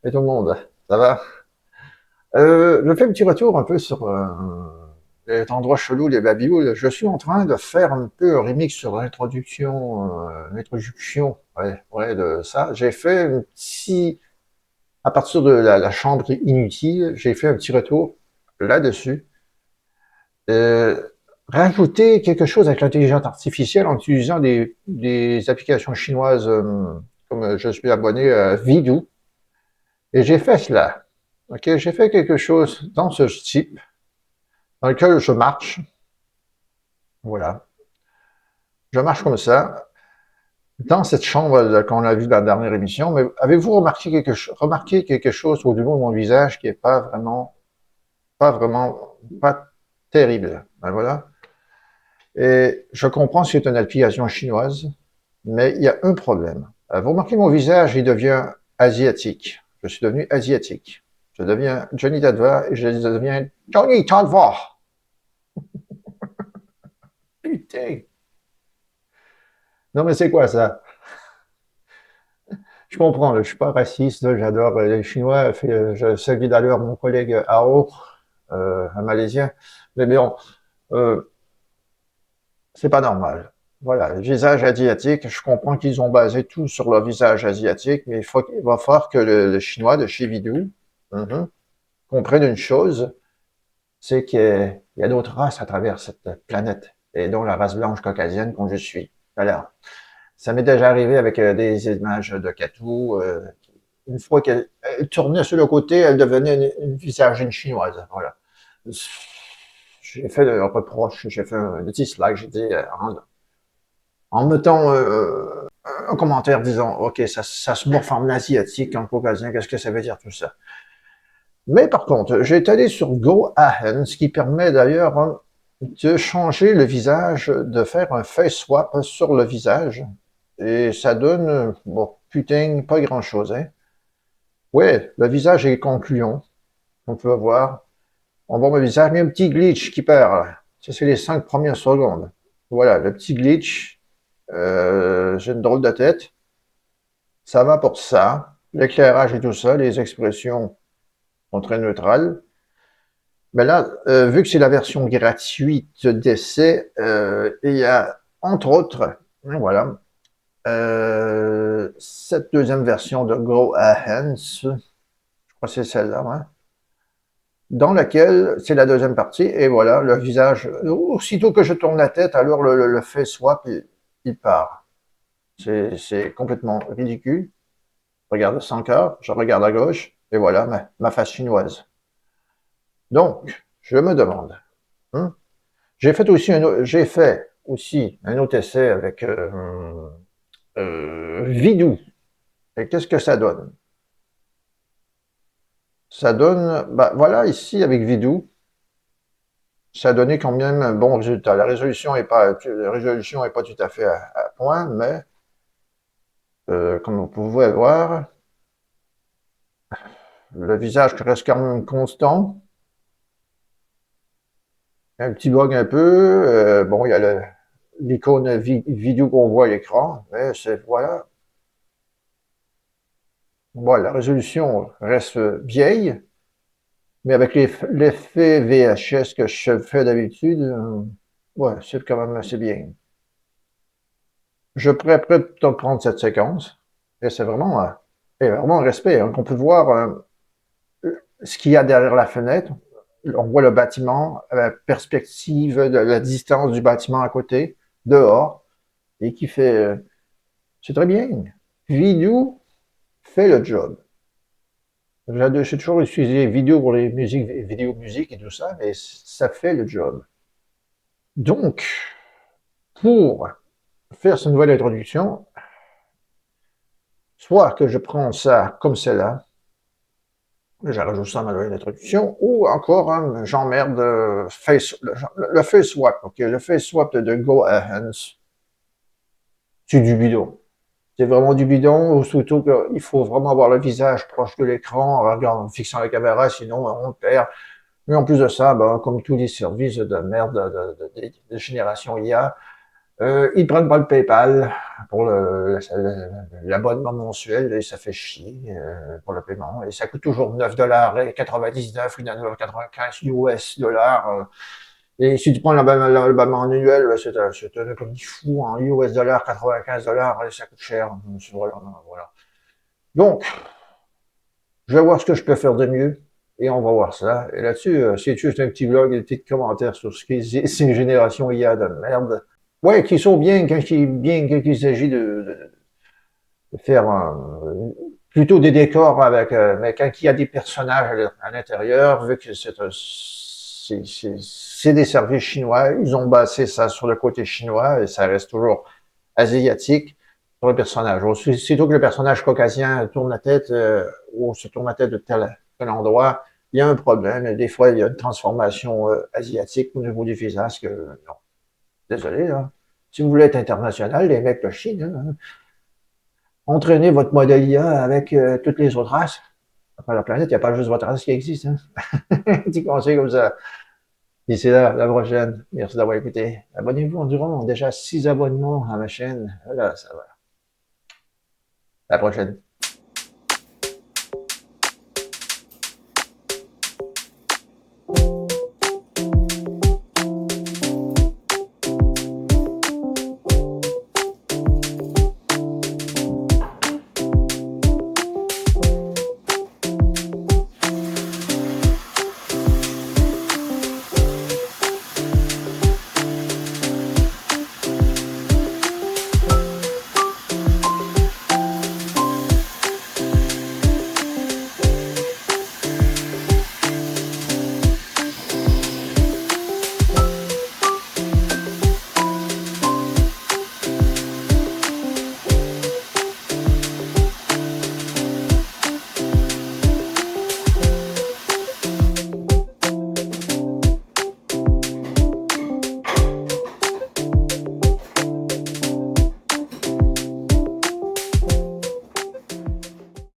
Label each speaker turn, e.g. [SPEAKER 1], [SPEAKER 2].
[SPEAKER 1] Et tout le monde, ça va? Je fais un petit retour un peu sur les endroits chelous, les babioles. Je suis en train de faire un peu un remix sur l'introduction, ouais, de ça. J'ai fait un petit, à partir de la chambre inutile, j'ai fait un petit retour là-dessus. Euh, Rajouter quelque chose avec l'intelligence artificielle en utilisant des applications chinoises, comme je suis abonné à Vidoo. Et j'ai fait cela. Ok, j'ai fait quelque chose dans ce type, dans lequel je marche. Voilà. Je marche comme ça, dans cette chambre qu'on a vue dans la dernière émission. Mais avez-vous remarqué quelque chose au niveau de mon visage qui est pas terrible? Ben voilà. Et je comprends que c'est une application chinoise, mais il y a un problème. Vous remarquez mon visage, il devient asiatique. Je suis devenu asiatique. Je deviens Johnny Dadva et je deviens Johnny Dadva. Putain! Non, mais c'est quoi ça? Je comprends, là, je suis pas raciste, là, j'adore les Chinois. Je salue d'ailleurs mon collègue Ao, un Malaisien. Mais bon, euh, c'est pas normal. Voilà, le visage asiatique, je comprends qu'ils ont basé tout sur le visage asiatique, mais il va falloir que le Chinois de chez Vidou comprenne une chose, c'est qu'il y a d'autres races à travers cette planète, et dont la race blanche caucasienne comme je suis. Voilà. Ça m'est déjà arrivé avec des images de Katou. Une fois qu'elle tournait sur le côté, elle devenait une visage d'une chinoise. Voilà. J'ai fait le reproche, j'ai fait un petit slack, j'ai dit, en mettant un commentaire disant, OK, ça se morphe en asiatique, en caucasien, qu'est-ce que ça veut dire tout ça? Mais par contre, j'ai été allé sur GoAhen, ce qui permet d'ailleurs de changer le visage, de faire un face swap sur le visage. Et ça donne, bon, putain, pas grand-chose, hein. Ouais, le visage est concluant. On peut voir. On voit mon visage, mais un petit glitch qui perd. Ça, c'est les 5 premières secondes. Voilà, le petit glitch. J'ai une drôle de tête. Ça va pour ça. L'éclairage et tout ça, les expressions sont très neutrales. Mais là, vu que c'est la version gratuite d'essai, il y a, entre autres, voilà, cette deuxième version de GoAHENS, je crois que c'est celle-là, hein, dans laquelle c'est la deuxième partie, et voilà, le visage, aussitôt que je tourne la tête, alors le face swap, il part. C'est complètement ridicule. Je regarde sans cœur, je regarde à gauche, et voilà ma face chinoise. Donc, je me demande, hein, j'ai fait aussi un autre essai avec Vidou. Et qu'est-ce que ça donne? Ça donne, bah, voilà, ici avec Vidou, ça a donné quand même un bon résultat. La résolution est pas tout à fait à point, mais comme vous pouvez voir, le visage reste quand même constant. Un petit bug un peu. Bon, il y a l'icône vidéo qu'on voit à l'écran, mais c'est voilà. Voilà, la résolution reste vieille, mais avec l'effet VHS que je fais d'habitude, ouais, c'est quand même assez bien. Je pourrais peut-être prendre cette séquence, et c'est vraiment un respect, hein. On peut voir ce qu'il y a derrière la fenêtre. On voit le bâtiment, la perspective de la distance du bâtiment à côté, dehors, et qui fait, c'est très bien. Vidéo fait le job. J'ai toujours utilisé vidéo pour les musiques, vidéo musique et tout ça, mais ça fait le job. Donc, pour faire cette nouvelle introduction, soit que je prends ça comme celle-là, j'ajoute ça à ma nouvelle introduction, ou encore, hein, j'emmerde le face swap, ok? Le face swap de GoAHENS, c'est du bidon. C'est vraiment du bidon, ou surtout qu'il faut vraiment avoir le visage proche de l'écran en fixant la caméra, sinon on perd. Mais en plus de ça, ben, comme tous les services de merde de génération IA, Ils prennent pas le PayPal pour l'abonnement mensuel et ça fait chier pour le paiement. Et ça coûte toujours 9,99 $, 9,95 US dollars. Et si tu prends l'abonnement annuel, c'est un comme fou en US dollars, 95 dollars, ça coûte cher. Voilà, voilà. Donc, je vais voir ce que je peux faire de mieux et on va voir ça. Et là-dessus, c'est juste un petit blog et des petits commentaires sur ce qui ces générations IA de merde. Ouais, qui sont bien quand il s'agit de faire plutôt des décors avec, mais quand il y a des personnages à l'intérieur, vu que c'est des services chinois, ils ont basé ça sur le côté chinois et ça reste toujours asiatique pour le personnage. Aussitôt que le personnage caucasien tourne la tête ou se tourne la tête de tel endroit, il y a un problème. Et des fois, il y a une transformation asiatique au niveau du visage que non. Désolé, là. Si vous voulez être international, les mecs de Chine, hein, entraînez votre modèle IA avec toutes les autres races. Après la planète, il n'y a pas juste votre race qui existe. Hein. Petit conseil comme ça. D'ici là, la prochaine. Merci d'avoir écouté. Abonnez-vous environ déjà 6 abonnements à ma chaîne. Là, ça va. À la prochaine.